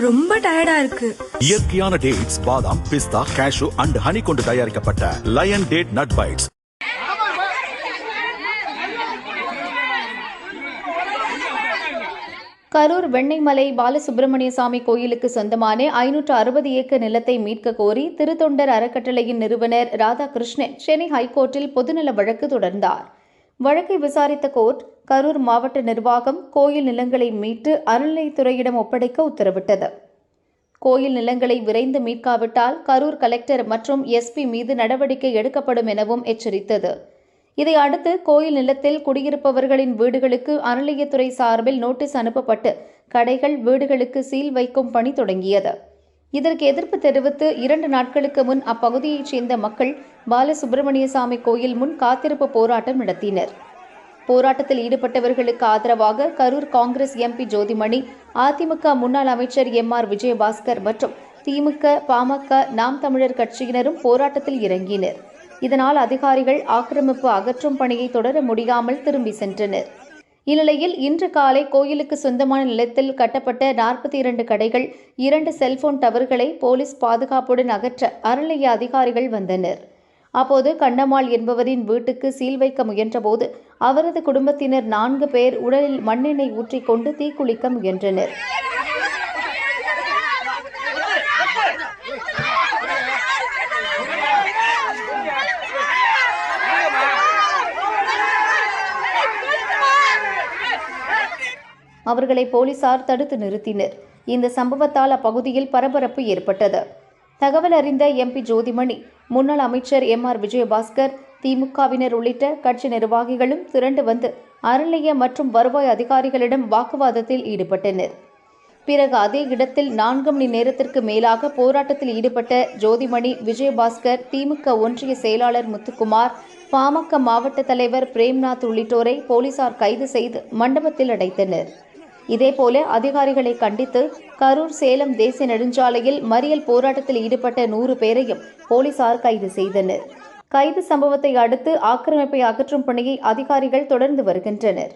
ரொம்ப டயர்டா இருக்கு. இயற்கையான டேட்ஸ், பாதாம், பிஸ்தா, கேஷு அண்ட் ஹனி கொண்டு தயாரிக்கப்பட்ட lion date nut bites. Karur Vennaimalai Balasubramaniaswamy கோயிலுக்கு சொந்தமான 560 ஏக்கர் நிலத்தை மீட்க கோரி திருத்தொண்டர் அறக்கட்டளையின் நிறுவனர் ராதாகிருஷ்ணன் சென்னை ஹைகோர்ட்டில் பொதுநல வழக்கு தொடர்ந்தார். வழக்கை விசாரித்த கோர்ட், கரூர் மாவட்ட நிர்வாகம் கோயில் நிலங்களை மீட்டு அறநிலையத்துறையிடம் ஒப்படைக்க உத்தரவிட்டது. கோயில் நிலங்களை விரைந்து மீட்காவிட்டால் கரூர் கலெக்டர் மற்றும் எஸ்பி மீது நடவடிக்கை எடுக்கப்படும் எனவும் எச்சரித்தது. இதையடுத்து கோயில் நிலத்தில் குடியிருப்பவர்களின் வீடுகளுக்கு அறநிலையத்துறை சார்பில் நோட்டீஸ் அனுப்பப்பட்டு கடைகள், வீடுகளுக்கு சீல் வைக்கும் பணி தொடங்கியது. இதற்கு எதிர்ப்பு தெரிவித்து 2 நாட்களுக்கு முன் அப்பகுதியைச் சேர்ந்த மக்கள் பாலசுப்பிரமணியசாமி கோயில் முன் காத்திருப்பு போராட்டம் நடத்தினர். போராட்டத்தில் ஈடுபட்டவர்களுக்கு ஆதரவாக கரூர் காங்கிரஸ் எம்பி ஜோதிமணி, அதிமுக முன்னாள் அமைச்சர் MR விஜயபாஸ்கர் மற்றும் திமுக, பாமக, நாம் தமிழர் கட்சியினரும் போராட்டத்தில் இறங்கினர். இதனால் அதிகாரிகள் ஆக்கிரமிப்பு அகற்றும் பணியை தொடர முடியாமல் திரும்பி சென்றனர். இந்நிலையில் இன்று காலை கோயிலுக்கு சொந்தமான நிலத்தில் கட்டப்பட்ட 42 கடைகள், 2 செல்போன் டவர்களை போலீஸ் பாதுகாப்புடன் அகற்ற அறநிலைய அதிகாரிகள் வந்தனர். அப்போது கண்ணம்மாள் என்பவரின் வீட்டுக்கு சீல் வைக்க முயன்றபோது அவரது குடும்பத்தினர் 4 பேர் உடலில் மண்ணெண்ணெய் ஊற்றிக்கொண்டு தீக்குளிக்க முயன்றனர். அவர்களை போலீசார் தடுத்து நிறுத்தினர். இந்த சம்பவத்தால் அப்பகுதியில் பரபரப்பு ஏற்பட்டது. தகவல் அறிந்த எம்பி ஜோதிமணி, முன்னாள் அமைச்சர் MR விஜயபாஸ்கர், திமுகவினர் உள்ளிட்ட கட்சி நிர்வாகிகளும் திரண்டு வந்து அறநிலைய மற்றும் வருவாய் அதிகாரிகளிடம் வாக்குவாதத்தில் ஈடுபட்டனர். பிறகு அதே இடத்தில் 4 மணி நேரத்திற்கு மேலாக போராட்டத்தில் ஈடுபட்ட ஜோதிமணி, விஜயபாஸ்கர், திமுக ஒன்றிய செயலாளர் முத்துக்குமார், பாமக மாவட்ட தலைவர் பிரேம்நாத் உள்ளிட்டோரை போலீசார் கைது செய்து மண்டபத்தில் அடைத்தனர். இதேபோல அதிகாரிகளை கண்டித்து கரூர் சேலம் தேசிய நெடுஞ்சாலையில் மறியல் போராட்டத்தில் ஈடுபட்ட 100 பேரையும் போலீசார் கைது செய்தனர். கைது சம்பவத்தை அடுத்து ஆக்கிரமிப்பை அகற்றும் பணியை அதிகாரிகள் தொடர்ந்து வருகின்றனர்.